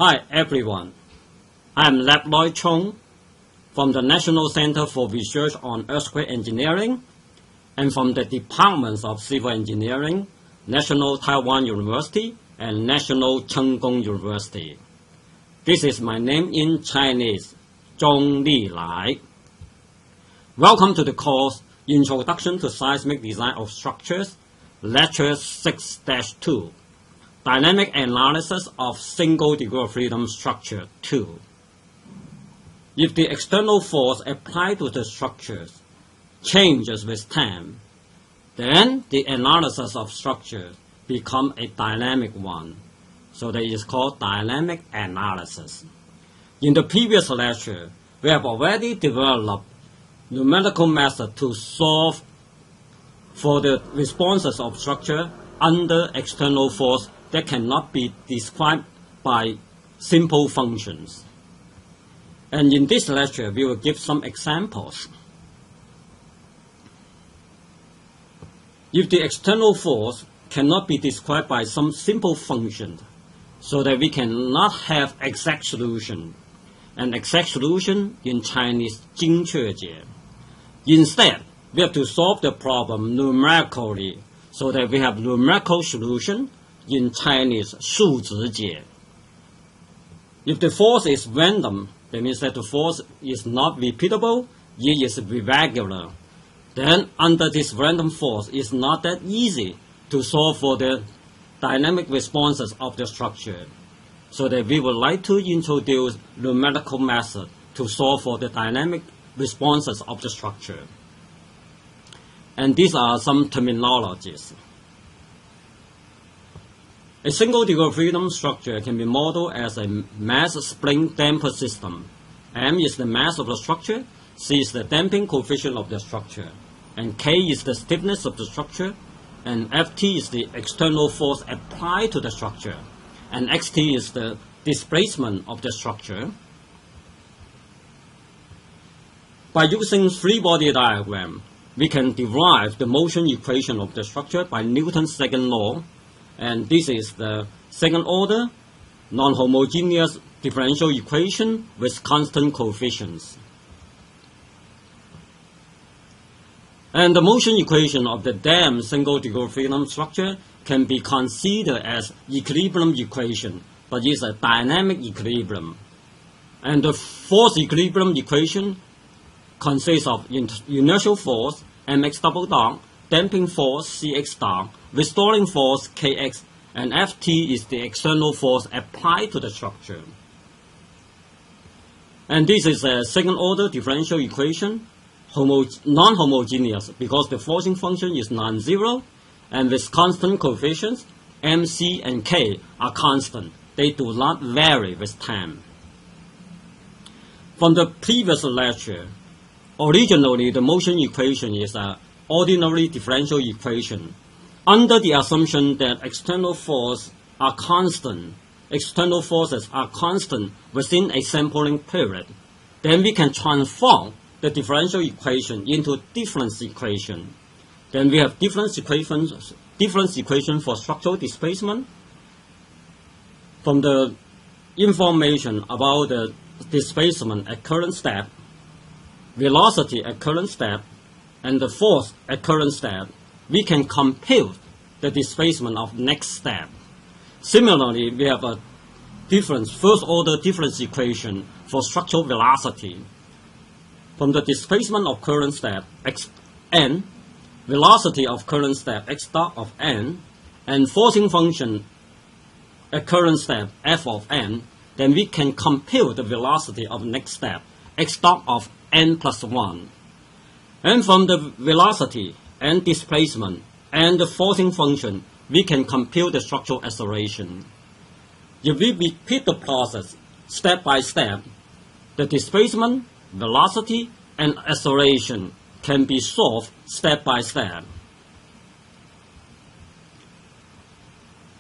Hi everyone, I am Lap-Loi Chung from the National Center for Research on Earthquake Engineering and from the Departments of Civil Engineering, National Taiwan University and National Cheng Kung University. This is my name in Chinese, Zhong Li Lai. Welcome to the course Introduction to Seismic Design of Structures, Lecture 6-2. Dynamic Analysis of Single Degree of Freedom Structure 2. If the external force applied to the structures changes with time, then the analysis of structure becomes a dynamic one. So that is called dynamic analysis. In the previous lecture, we have already developed numerical method to solve for the responses of structure under external force that cannot be described by simple functions. And in this lecture, we will give some examples. If the external force cannot be described by some simple function, so that we cannot have exact solution, an exact solution in Chinese, 精确解. Instead, we have to solve the problem numerically, so that we have numerical solution, in Chinese, 数值解. If the force is random, that means that the force is not repeatable, it is irregular. Then under this random force, it's not that easy to solve for the dynamic responses of the structure. So that we would like to introduce numerical method to solve for the dynamic responses of the structure. And these are some terminologies. A single degree of freedom structure can be modeled as a mass spring damper system. M is the mass of the structure, C is the damping coefficient of the structure, and K is the stiffness of the structure, and Ft is the external force applied to the structure, and Xt is the displacement of the structure. By using free body diagram, we can derive the motion equation of the structure by Newton's second law. And this is the second order non-homogeneous differential equation with constant coefficients. And the motion equation of the damped single degree of freedom structure can be considered as equilibrium equation, but it's a dynamic equilibrium. And the force equilibrium equation consists of inertial force, mx double dot, damping force, cx dot, restoring force, kx, and Ft is the external force applied to the structure. And this is a second order differential equation, non-homogeneous because the forcing function is non-zero, and with constant coefficients, mc and k are constant. They do not vary with time. From the previous lecture, originally the motion equation is an ordinary differential equation. Under the assumption that external forces are constant within a sampling period, then we can transform the differential equation into difference equation. Then we have difference equation for structural displacement. From the information about the displacement at current step, velocity at current step, and the force at current step, we can compute the displacement of next step. Similarly, we have a first order difference equation for structural velocity. From the displacement of current step, xn, velocity of current step, x dot of n, and forcing function at current step, f of n, then we can compute the velocity of next step, x dot of n plus 1. And from the velocity and displacement and the forcing function, we can compute the structural acceleration. If we repeat the process step by step, the displacement, velocity, and acceleration can be solved step by step.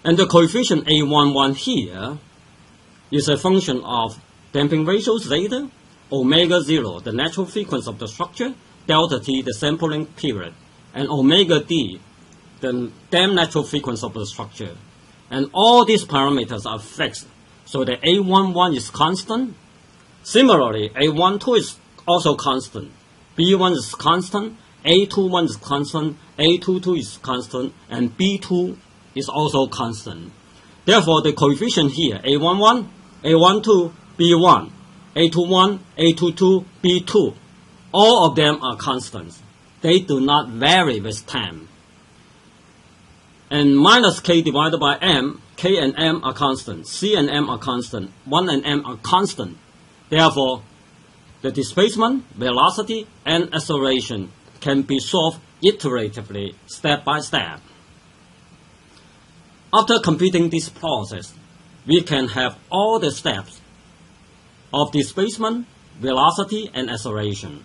And the coefficient A11 here is a function of damping ratio zeta, omega 0, the natural frequency of the structure, delta t, the sampling period, and omega d, the damped natural frequency of the structure. And all these parameters are fixed So the A11 is constant. Similarly, A12 is also constant. B1 is constant. A21 is constant. A22 is constant. And B2 is also constant. Therefore, the coefficient here, A11, A12, B1, A21, A22, B2, all of them are constants. They do not vary with time. And minus k divided by m, k and m are constant, c and m are constant, 1 and m are constant. Therefore, the displacement, velocity, and acceleration can be solved iteratively, step by step. After completing this process, we can have all the steps of displacement, velocity, and acceleration.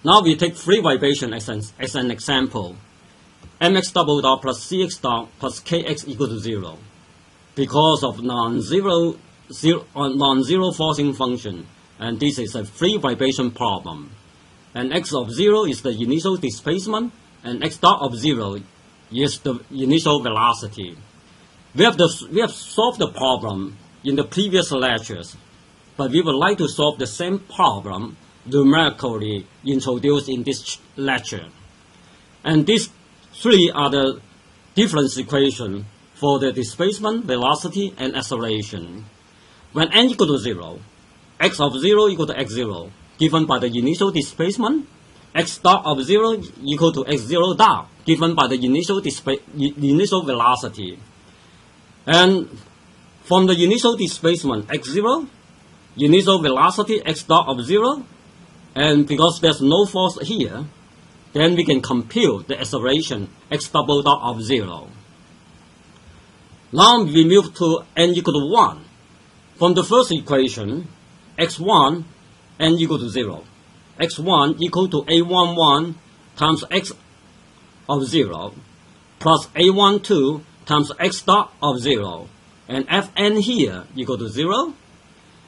Now we take free vibration as an example. mx double dot plus cx dot plus kx equal to 0. Because of non-zero forcing function, and this is a free vibration problem. And x of 0 is the initial displacement, and x dot of 0 is the initial velocity. We have solved the problem in the previous lectures, but we would like to solve the same problem numerically introduced in this lecture. And these three are the difference equations for the displacement, velocity, and acceleration. When n equal to 0, x of 0 equal to x0, given by the initial displacement, x dot of 0 equal to x0 dot, given by the initial velocity. And from the initial displacement, x0, initial velocity, x dot of 0, and because there's no force here, then we can compute the acceleration, x double dot of 0. Now we move to n equal to 1. From the first equation, x1, n equal to 0. x1 equal to a11 times x of 0 plus a12 times x dot of 0. And fn here equal to 0.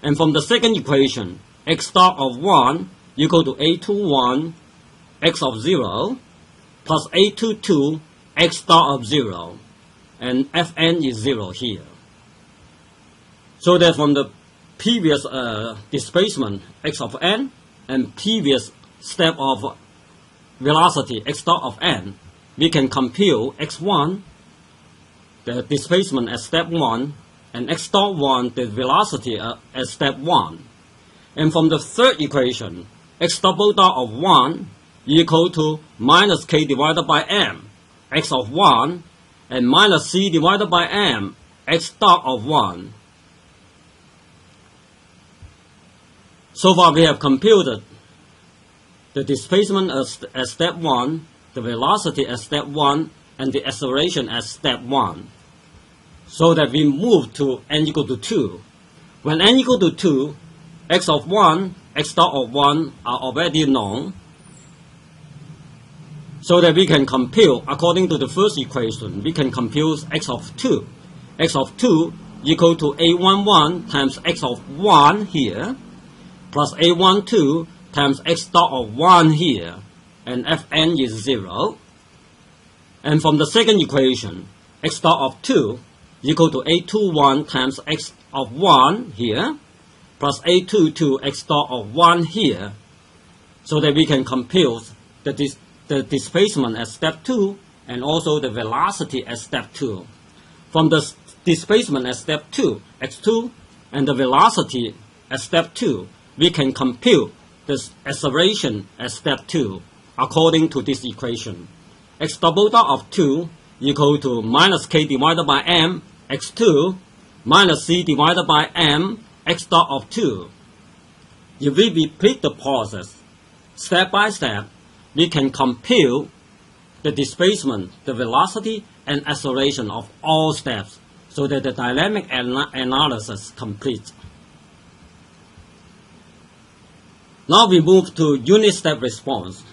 And from the second equation, x dot of 1 equal to a21 x of 0 plus a22 x dot of 0. And fn is 0 here. So that from the previous displacement x of n and previous step of velocity x dot of n, we can compute x1, the displacement at step 1, and x dot 1, the velocity at step 1. And from the third equation, x double dot of 1 equal to minus k divided by m, x of 1, and minus c divided by m, x dot of 1. So far we have computed the displacement at step 1, the velocity at step 1, and the acceleration at step 1. So that we move to n equal to 2. When n equal to 2, x of 1, x dot of 1 are already known. So that we can compute, according to the first equation, we can compute x of 2. x of 2 equal to a11 times x of 1 here, plus a12 times x dot of 1 here, and fn is 0. And from the second equation, x dot of 2 equal to a21 times x of 1 here, plus a22 x dot of 1 here, so that we can compute the displacement at step 2 and also the velocity at step 2. From the displacement at step 2, x2, and the velocity at step 2, we can compute the acceleration at step 2 according to this equation. X double dot of 2 equal to minus k divided by m, x2, minus c divided by m, x dot of 2. If we repeat the process step by step, we can compute the displacement, the velocity, and acceleration of all steps so that the dynamic analysis complete. Now we move to unit step response.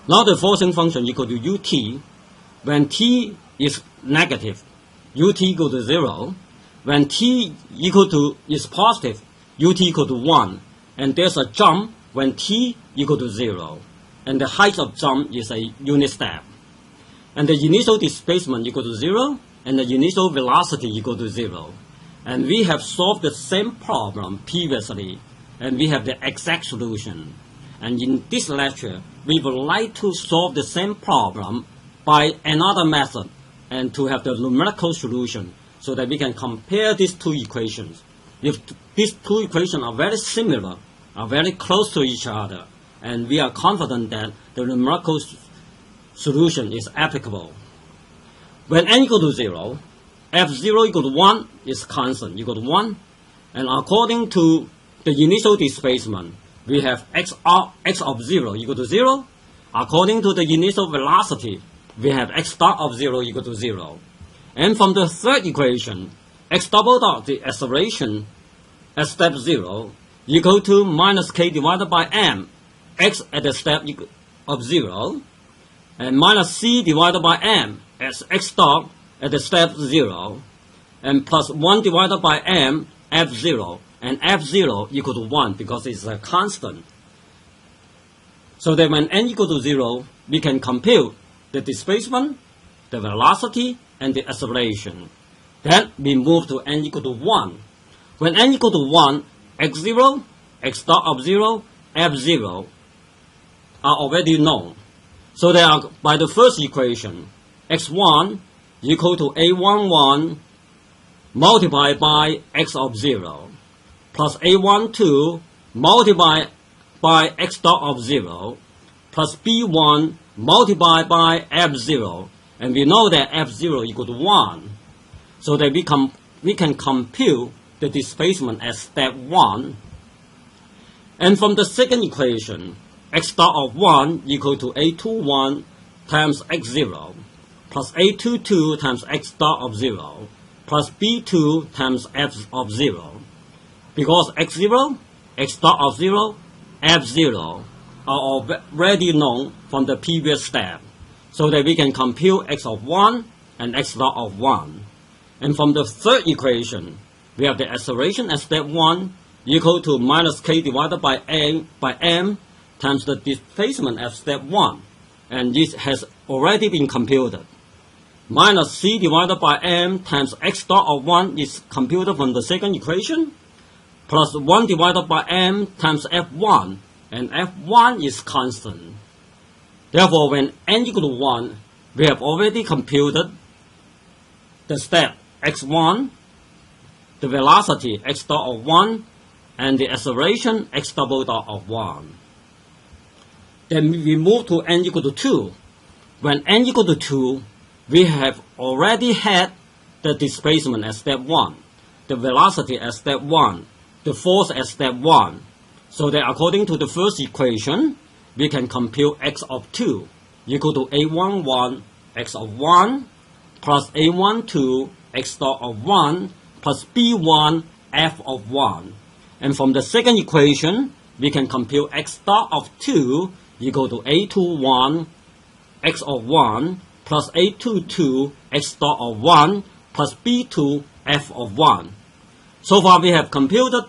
Now the forcing function equal to ut. When t is negative, ut equal to 0. When t is positive, ut equal to 1. And there's a jump when t equal to 0. And the height of jump is a unit step. and the initial displacement equal to 0, and the initial velocity equal to 0. And we have solved the same problem previously, and we have the exact solution. And in this lecture, we would like to solve the same problem by another method and to have the numerical solution so that we can compare these two equations. If these two equations are very similar, are very close to each other, and we are confident that the numerical solution is applicable. When n equal to 0, f0 equal to 1 is constant, equal to 1. And according to the initial displacement, we have x of 0 equal to 0. According to the initial velocity, we have x dot of 0 equal to 0. And from the third equation, x double dot, the acceleration at step 0, equal to minus k divided by m, x at the step of 0, and minus c divided by m as x dot at the step 0, and plus 1 divided by m, f0, and f0 equal to 1 because it's a constant. So that when n equal to 0, we can compute the displacement, the velocity, and the acceleration. Then we move to n equal to 1. When n equal to 1, x0, x dot of 0, f0 are already known. So they are by the first equation, x1 equal to a11 multiplied by x of 0 plus a12 multiplied by x dot of 0 plus b1 multiplied by f0, and we know that f0 equal to 1, so that we can compute the displacement at step 1. And from the second equation, x dot of 1 equal to a21 times x0 plus a22 times x dot of 0 plus b2 times f of 0. Because x0, x dot of 0, f0 are already known from the previous step, so that we can compute x of 1 and x dot of 1. And from the third equation, we have the acceleration at step 1 equal to minus k divided by m times the displacement at step 1, and this has already been computed. Minus c divided by m times x dot of 1 is computed from the second equation, plus 1 divided by m times f1, and f1 is constant. Therefore, when n equal to 1, we have already computed the step x1, the velocity x dot of 1, and the acceleration x double dot of 1. Then we move to n equal to 2. When n equal to 2, we have already had the displacement at step 1, the velocity at step 1, the force at step 1. So that according to the first equation, we can compute x of 2 equal to a11 x of 1 plus a12 x dot of 1 plus b1 f of 1. And from the second equation, we can compute x dot of 2 equal to a21 x of 1 plus a22 x dot of 1 plus b2 f of 1. So far we have computed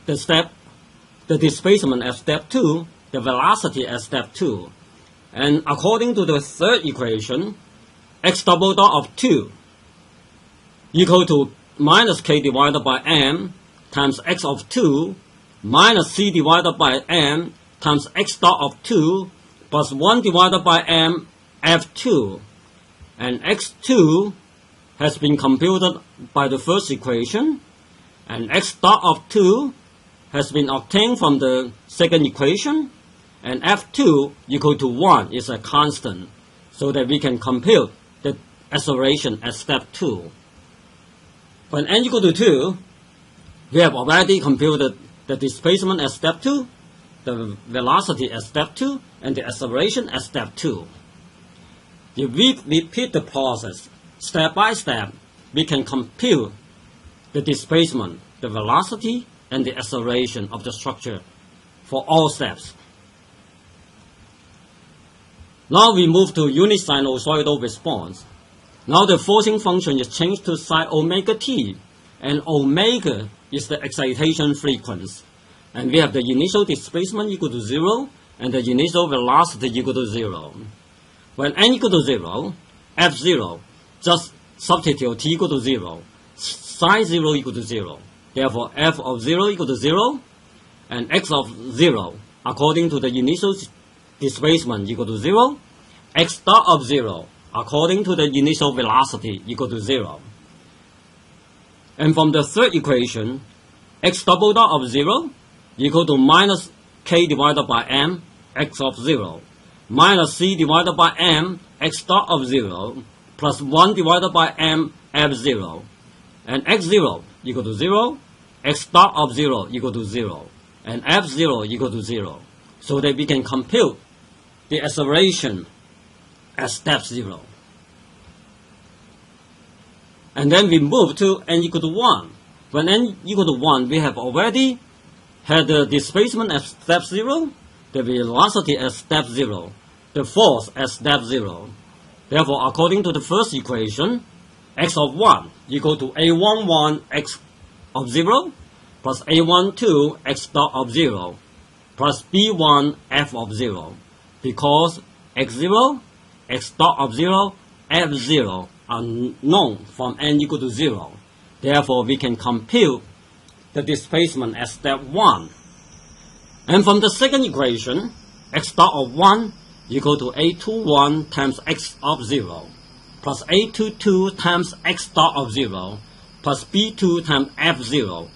the displacement at step 2, the velocity at step 2. And according to the third equation, x double dot of 2 equal to minus k divided by m times x of 2 minus c divided by m times x dot of 2 plus 1 divided by m f2. And x2 has been computed by the first equation, and x dot of 2 has been obtained from the second equation, and f2 equal to 1 is a constant, so that we can compute the acceleration at step 2. When n equal to 2, we have already computed the displacement at step 2, the velocity at step 2, and the acceleration at step 2. If we repeat the process step by step, we can compute the displacement, the velocity, and the acceleration of the structure for all steps. Now we move to unit sinusoidal response. Now the forcing function is changed to sine omega t, and omega is the excitation frequency. And we have the initial displacement equal to 0, and the initial velocity equal to 0. When n equal to 0, f0, just substitute t equal to 0, psi 0 equal to 0. Therefore, f of 0 equal to 0, and x of 0, according to the initial displacement, equal to 0, x dot of 0, according to the initial velocity, equal to 0. And from the third equation, x double dot of 0 equal to minus k divided by m, x of 0, minus c divided by m, x dot of 0, plus 1 divided by m, f0. And x0 equal to 0, x dot of 0 equal to 0, and f0 equal to 0. So that we can compute the acceleration at step 0. And then we move to n equal to 1. When n equal to 1, we have already had the displacement at step 0, the velocity at step 0, the force at step 0. Therefore, according to the first equation, x of 1 equal to a11 x of 0 plus a12 x dot of 0 plus b1 f of 0, because x0, x dot of 0, f0 are known from n equal to 0. Therefore, we can compute the displacement at step 1. And from the second equation, x dot of 1 equal to a21 times x of 0 plus a22 times x dot of 0 plus b2 times f0.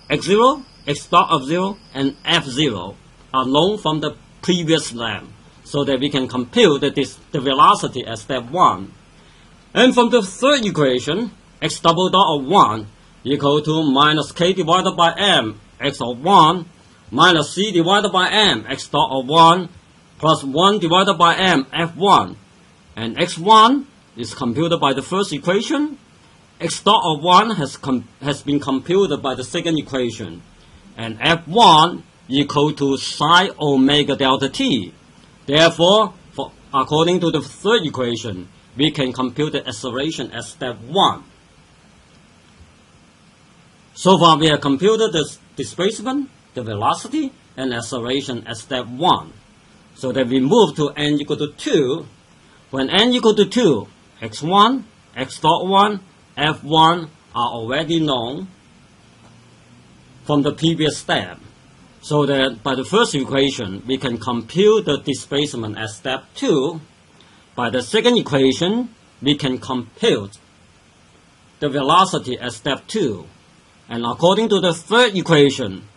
x0, x dot of 0, and f0 are known from the previous lab, so that we can compute the velocity at step 1. And from the third equation, x double dot of 1 equal to minus k divided by m, x of 1, minus c divided by m, x dot of 1, plus 1 divided by m, f1. And x1 is computed by the first equation. X dot of 1 has been computed by the second equation. And f1 equal to psi omega delta t. Therefore, according to the third equation, we can compute the acceleration at step 1. So far, we have computed the displacement, the velocity, and acceleration at step 1. So that we move to n equal to 2. When n equal to 2, x1, x dot 1, f1 are already known from the previous step. So that by the first equation, we can compute the displacement at step 2. By the second equation, we can compute the velocity at step 2. And according to the third equation,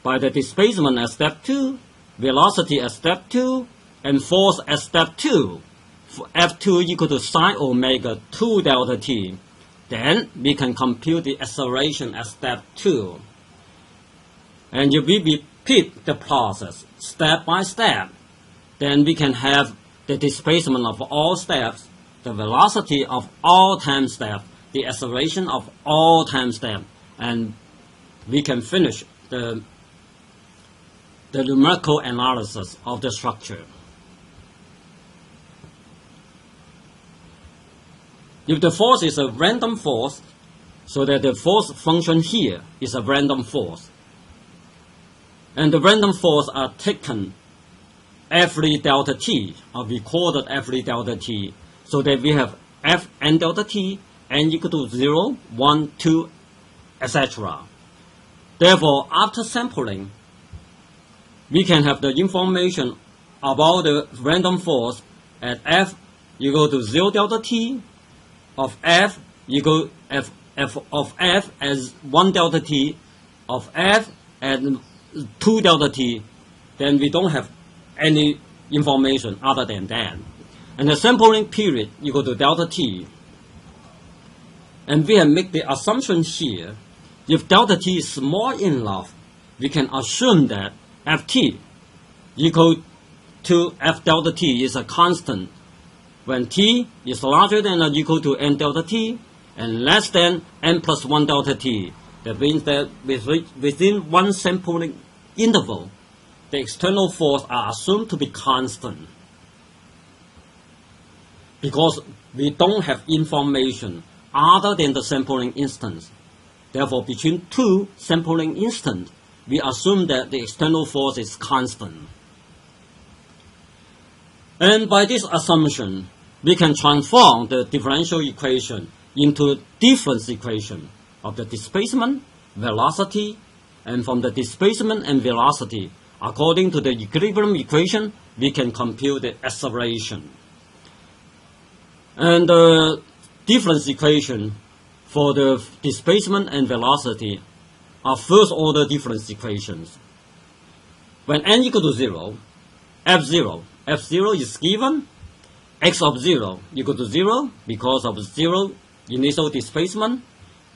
by the displacement at step 2, velocity at step 2, and force at step 2, F2 equal to sine omega 2 delta t, then we can compute the acceleration at step 2. And if we repeat the process step by step, then we can have the displacement of all steps, the velocity of all time steps, the acceleration of all time steps, and we can finish the numerical analysis of the structure. If the force is a random force, so that the force function here is a random force, and the random force are taken every delta t, or recorded every delta t, so that we have f n delta t, n equal to 0, 1, 2, etc. Therefore, after sampling, we can have the information about the random force at f equal to 0 delta t, of f equal f of f as 1 delta t, of f at 2 delta t. Then we don't have any information other than that. And the sampling period equal to delta t. And we have made the assumption here, if delta t is small enough, we can assume that ft equal to f delta t is a constant when t is larger than or equal to n delta t and less than n plus 1 delta t. That means that within one sampling interval, the external force are assumed to be constant, because we don't have information other than the sampling instance. Therefore, between two sampling instants, we assume that the external force is constant. And by this assumption, we can transform the differential equation into difference equation of the displacement, velocity, and from the displacement and velocity, according to the equilibrium equation, we can compute the acceleration. And the difference equation for the displacement and velocity are first order difference equations. When n equal to 0, f0 is given, x of 0 equal to 0 because of 0 initial displacement,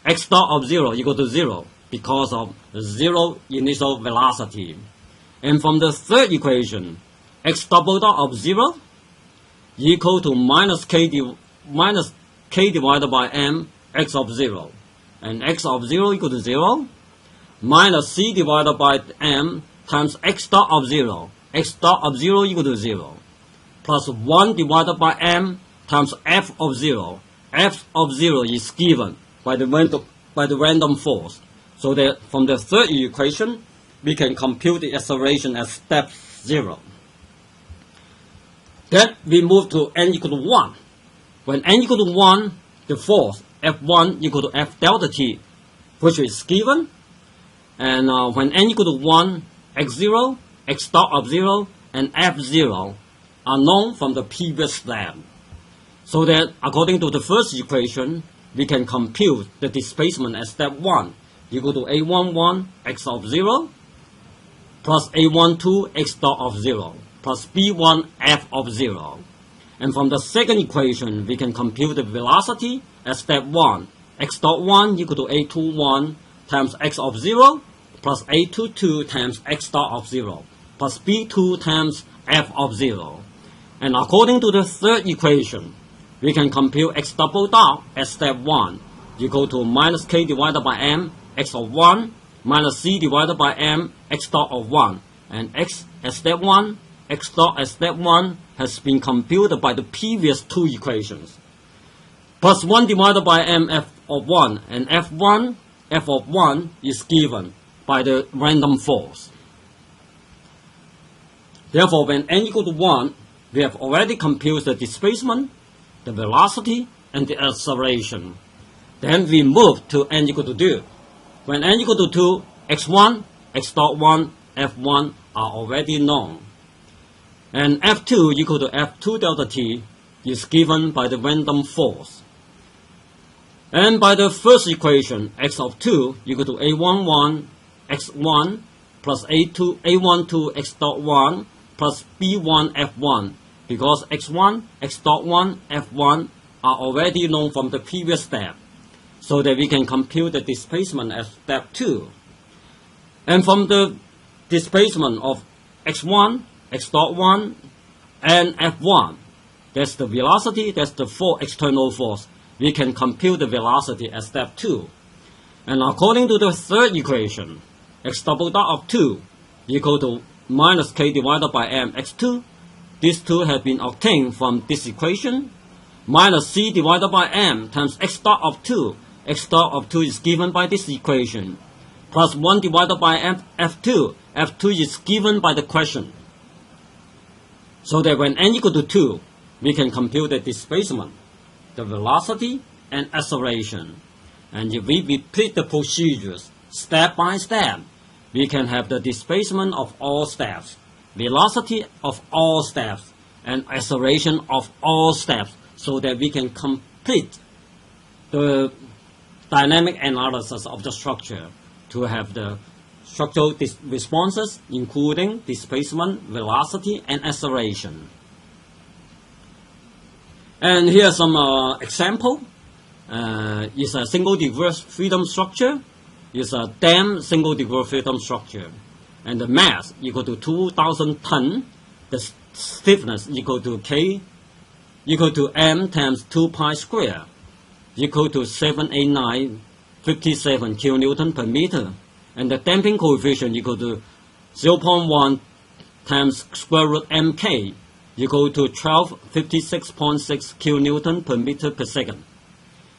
x dot of 0 equal to 0 because of 0 initial velocity. And from the third equation, x double dot of 0 equal to minus k divided by m x of 0. And x of 0 equal to 0 minus c divided by m times x dot of 0. X dot of 0 equal to 0. Plus 1 divided by m times f of 0. F of 0 is given by the random force. So that from the third equation, we can compute the acceleration at step 0. Then we move to n equal to 1. When n equal to 1, the force F1 equal to F delta T, which is given. And when n equal to 1, x0, x dot of 0, and F0 are known from the previous step. So that according to the first equation, we can compute the displacement at step 1 equal to A11 x of 0 plus A12 x dot of 0 plus B1 f of 0. And from the second equation, we can compute the velocity at step 1. X dot 1 equal to A21 times x of 0 plus A22 times x dot of 0 plus B2 times f of 0. And according to the third equation, we can compute x double dot at step 1 equal to minus k divided by m x of 1 minus c divided by m x dot of 1. And x at step 1, x dot at step 1 has been computed by the previous two equations. Plus 1 divided by m f of 1, and f of 1 is given by the random force. Therefore, when n equal to 1, we have already computed the displacement, the velocity, and the acceleration. Then we move to n equal to 2. When n equal to 2, x1, x dot 1, f1 are already known. And f2 equal to f2 delta t is given by the random force. And by the first equation, x of 2 equal to a11 x1 plus a12 x dot 1 plus b1 f1, because x1, x dot 1, f1 are already known from the previous step, so that we can compute the displacement at step 2. And from the displacement of x1, x dot 1, and f1, that's the velocity, that's the external force. We can compute the velocity at step 2. And according to the third equation, x double dot of 2 equal to minus k divided by m x2. These two have been obtained from this equation. Minus c divided by m times x dot of 2. X dot of 2 is given by this equation. Plus 1 divided by f2. F2 is given by the question. So that when n equal to 2, we can compute the displacement, the velocity, and acceleration. And if we repeat the procedures step by step, we can have the displacement of all steps, velocity of all steps, and acceleration of all steps, so that we can complete the dynamic analysis of the structure to have the structural responses, including displacement, velocity, and acceleration. And here's some example. It's a single degree freedom structure. It's a dam single degree freedom structure. And the mass equal to 2,000 tons. The stiffness equal to K equal to M times 2 pi square equal to 78957 kilonewton per meter. And the damping coefficient equal to 0.1 times square root mk equal to 1256.6 kilonewton per meter per second.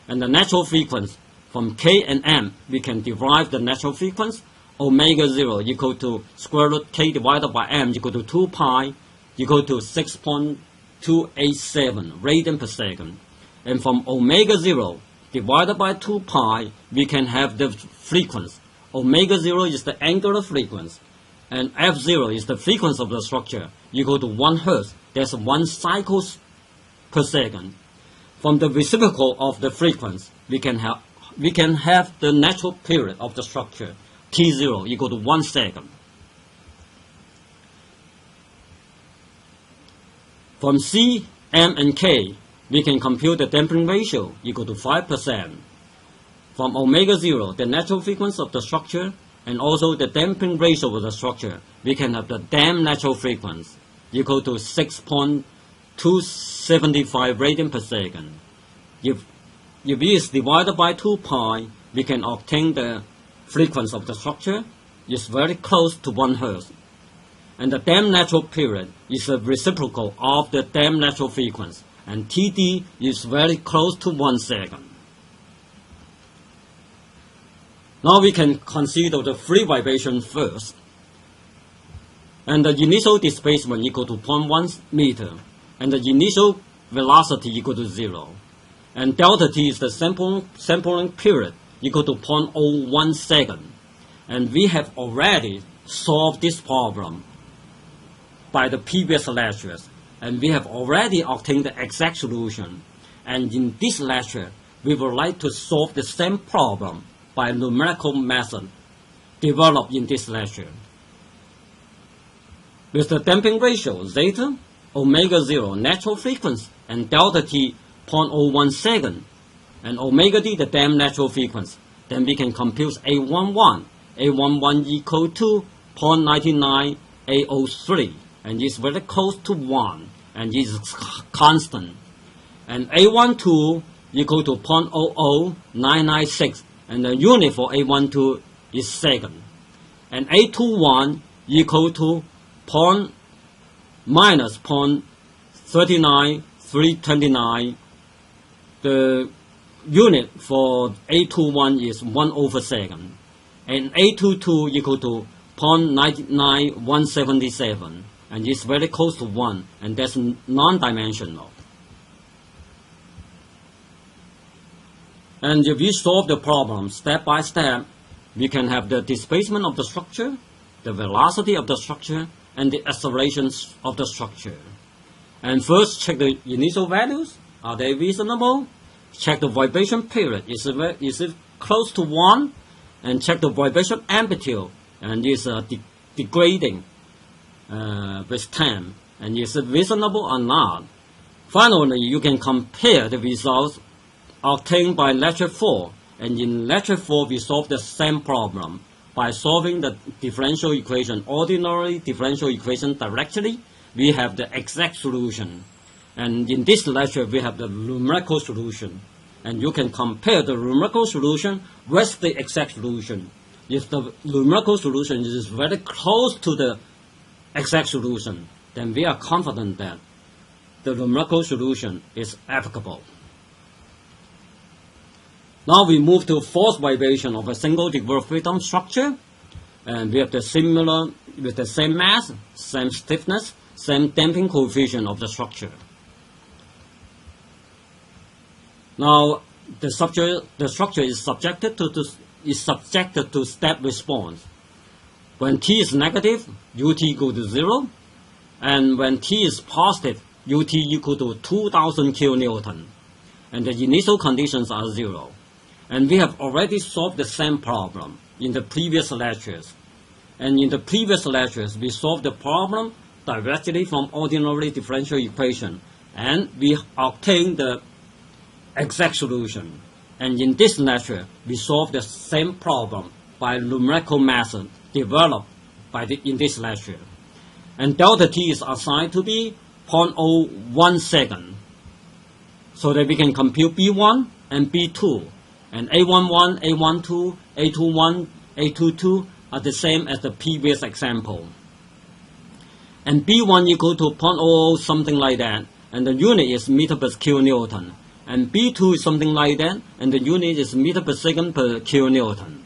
And the natural frequency from K and M, we can derive the natural frequency omega 0 equal to square root K divided by M equal to 2 pi equal to 6.0 287 radian per second. And from omega 0 divided by 2 pi, we can have the frequency. Omega 0 is the angular frequency, and F0 is the frequency of the structure, equal to 1 Hertz. That's 1 cycles per second. From the reciprocal of the frequency, we can have the natural period of the structure, T0, equal to 1 second. From C, M, and K, we can compute the damping ratio equal to 5%. From omega 0, the natural frequency of the structure, and also the damping ratio of the structure, we can have the damped natural frequency equal to 6.275 radian per second. If it is divided by 2 pi, we can obtain the frequency of the structure is very close to 1 Hertz. And the damped natural period is a reciprocal of the damped natural frequency, and TD is very close to 1 second. Now we can consider the free vibration first. And the initial displacement equal to 0.1 meter, and the initial velocity equal to 0. And delta T is the sampling period equal to 0.01 second. And we have already solved this problem by the previous lectures, and we have already obtained the exact solution. And in this lecture, we would like to solve the same problem by numerical method developed in this lecture. With the damping ratio zeta, omega 0 natural frequency, and delta T 0.01 second, and omega D the damped natural frequency, then we can compute A11. A11 equal to 0.99803, and is very close to 1, and is constant. And A12 equal to 0.00996, and the unit for A12 is second. And A21 equal to minus 0.39329. The unit for A21 is 1/second. And A22 equal to 0.99177, and is very close to 1, and that's non-dimensional. And if we solve the problem step by step, we can have the displacement of the structure, the velocity of the structure, and the accelerations of the structure. And first, check the initial values. Are they reasonable? Check the vibration period. Is it close to 1? And check the vibration amplitude. And is degrading with time. And is it reasonable or not? Finally, you can compare the results obtained by lecture 4. And in lecture 4, we solved the same problem by solving the differential equation, ordinary differential equation directly. We have the exact solution. And in this lecture, we have the numerical solution. And you can compare the numerical solution with the exact solution. If the numerical solution is very close to the exact solution, then we are confident that the numerical solution is applicable. Now we move to force vibration of a single degree of freedom structure, and we have the similar with the same mass, same stiffness, same damping coefficient of the structure. Now the structure is subjected to step response. When T is negative, Ut equal to 0, and when T is positive, Ut equal to 2000 kilonewton, and the initial conditions are 0. And we have already solved the same problem in the previous lectures. And in the previous lectures, we solved the problem directly from ordinary differential equation, and we obtained the exact solution. And in this lecture, we solved the same problem by numerical method developed in this lecture. And delta T is assigned to be 0.01 second, so that we can compute B1 and B2. And A11, A12, A21, A22 are the same as the previous example. And B1 equal to 0.00 something like that, and the unit is meter per kilonewton. And B2 is something like that, and the unit is meter per second per kilonewton.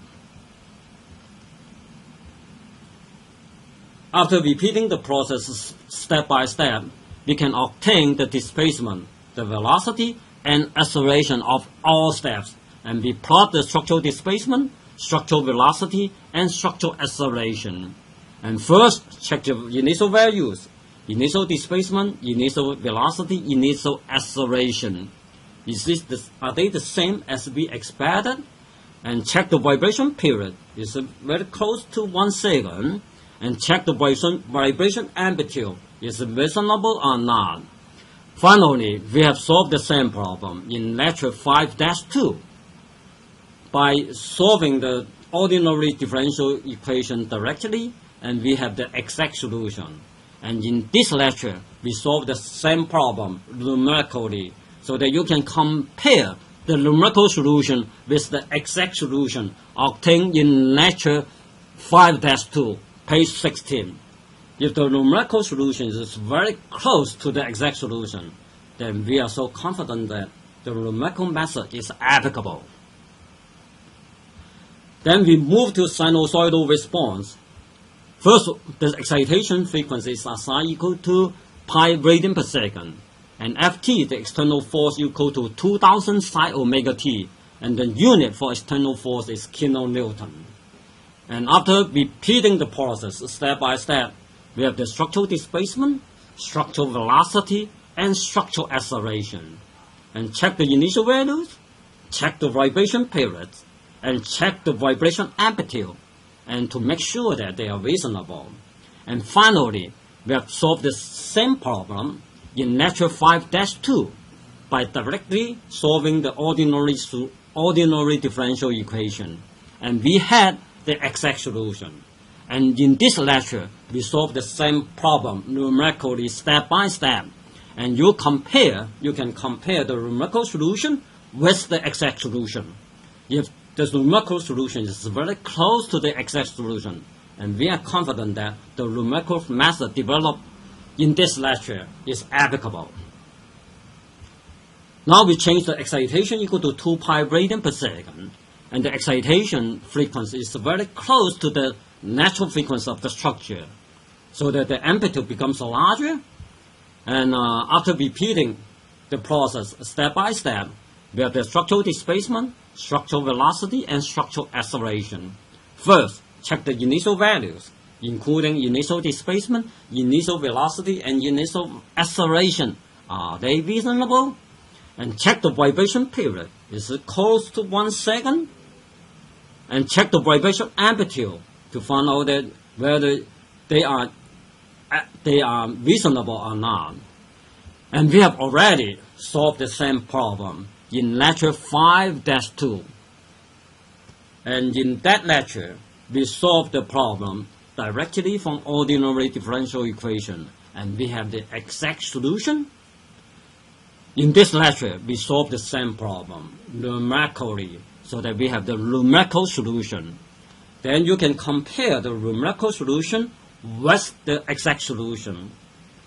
After repeating the process step by step, we can obtain the displacement, the velocity, and acceleration of all steps, and we plot the structural displacement, structural velocity, and structural acceleration. And first, check the initial values: initial displacement, initial velocity, initial acceleration. Are they the same as we expected? And check the vibration period. Is it very close to 1 second? And check the vibration amplitude. Is it reasonable or not? Finally, we have solved the same problem in lecture 5-2 by solving the ordinary differential equation directly, and we have the exact solution. And in this lecture, we solve the same problem numerically, so that you can compare the numerical solution with the exact solution obtained in lecture 5-2, page 16. If the numerical solution is very close to the exact solution, then we are so confident that the numerical method is applicable. Then we move to sinusoidal response. First, the excitation frequency is assigned equal to pi radian per second, and Ft, the external force, equal to 2000 sine omega t, and the unit for external force is kilonewton. And after repeating the process step by step, we have the structural displacement, structural velocity, and structural acceleration. And check the initial values, check the vibration periods, and check the vibration amplitude, and to make sure that they are reasonable. And finally, we have solved the same problem in lecture 5-2 by directly solving the ordinary differential equation. And we had the exact solution. And in this lecture, we solve the same problem numerically step by step. And you can compare the numerical solution with the exact solution. If the numerical solution is very close to the exact solution, and we are confident that the numerical method developed in this lecture is applicable. Now we change the excitation equal to 2 pi radian per second, and the excitation frequency is very close to the natural frequency of the structure, so that the amplitude becomes larger. And after repeating the process step by step, we have the structural displacement, structural velocity, and structural acceleration. First, check the initial values, including initial displacement, initial velocity, and initial acceleration. Are they reasonable? And check the vibration period. Is it close to 1 second? And check the vibration amplitude to find out that whether they are reasonable or not. And we have already solved the same problem in lecture 5-2. And in that lecture, we solved the problem directly from ordinary differential equation, and we have the exact solution. In this lecture, we solve the same problem numerically, so that we have the numerical solution. Then you can compare the numerical solution with the exact solution.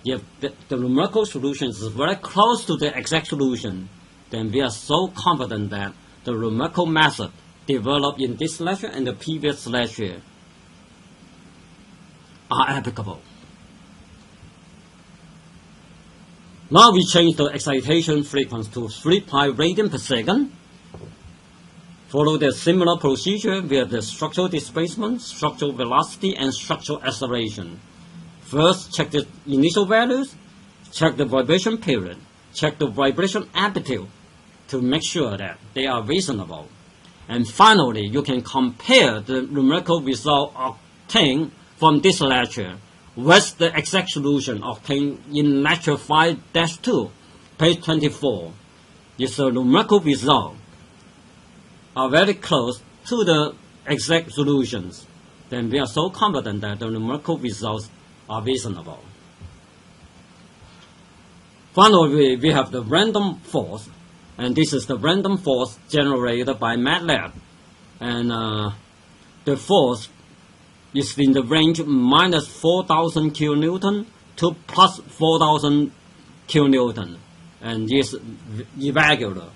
If the numerical solution is very close to the exact solution, then we are so confident that the numerical method developed in this lecture and the previous lecture are applicable. Now we change the excitation frequency to 3 pi radian per second. Follow the similar procedure with the structural displacement, structural velocity, and structural acceleration. First, check the initial values, check the vibration period, check the vibration amplitude to make sure that they are reasonable. And finally, you can compare the numerical result obtained from this lecture with the exact solution obtained in lecture 5-2, page 24. If the numerical results are very close to the exact solutions, then we are so confident that the numerical results are reasonable. Finally, we have the random force, and this is the random force generated by MATLAB. And the force is in the range minus 4,000 kilonewton to plus 4,000 kilonewton, and is irregular.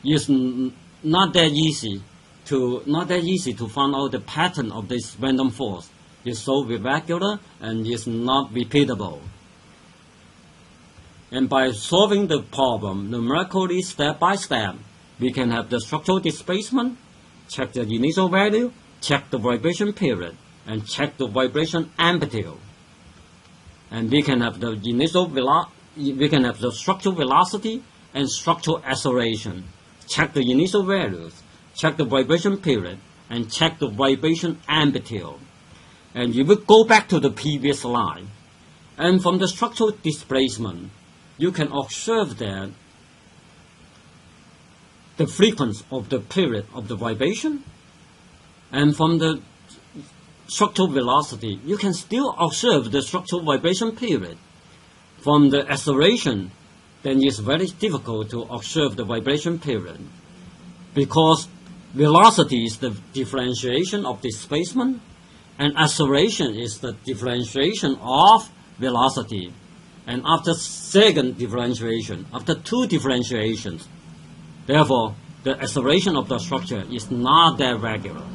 It's not that easy to find out the pattern of this random force. It's so irregular and is not repeatable. And by solving the problem numerically step by step, we can have the structural displacement, check the initial value, check the vibration period, and check the vibration amplitude. And we can have the structural velocity and structural acceleration. Check the initial values, check the vibration period, and check the vibration amplitude. And you will go back to the previous slide. And from the structural displacement, you can observe that the frequency of the period of the vibration. And from the structural velocity, you can still observe the structural vibration period. From the acceleration, then it's very difficult to observe the vibration period, because velocity is the differentiation of displacement, and acceleration is the differentiation of velocity. And after second differentiation, after two differentiations, therefore, the acceleration of the structure is not that regular.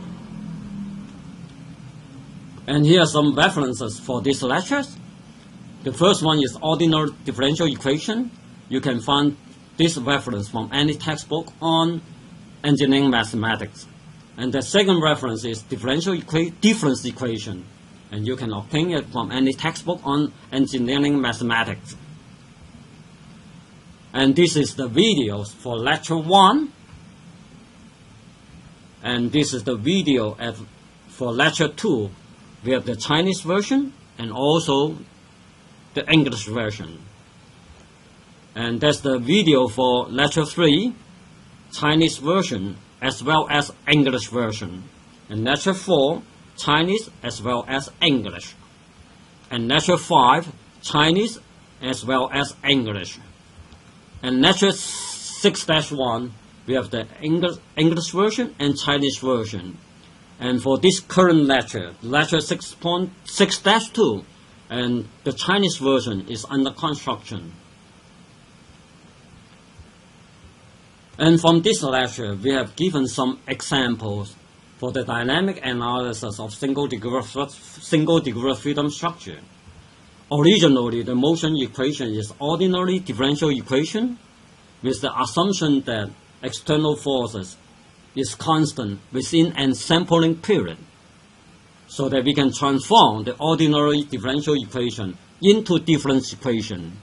And here are some references for these lectures. The first one is ordinary differential equation. You can find this reference from any textbook on engineering mathematics. And the second reference is difference equation. And you can obtain it from any textbook on engineering mathematics. And this is the videos for lecture 1. And this is the video for lecture 2. We have the Chinese version and also the English version. And that's the video for lecture 3, Chinese version as well as English version. And lecture 4, Chinese as well as English. And lecture 5, Chinese as well as English. And lecture 6-1, we have the English version and Chinese version. And for this current lecture, lecture 6.6-2, and the Chinese version is under construction. And from this lecture, we have given some examples for the dynamic analysis of single degree of freedom structure. Originally, the motion equation is ordinary differential equation with the assumption that external forces is constant within a sampling period, so that we can transform the ordinary differential equation into difference equation.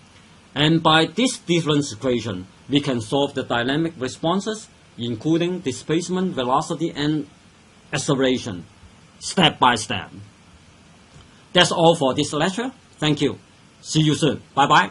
And by this difference equation, we can solve the dynamic responses, including displacement, velocity, and acceleration, step by step. That's all for this lecture. Thank you. See you soon. Bye-bye.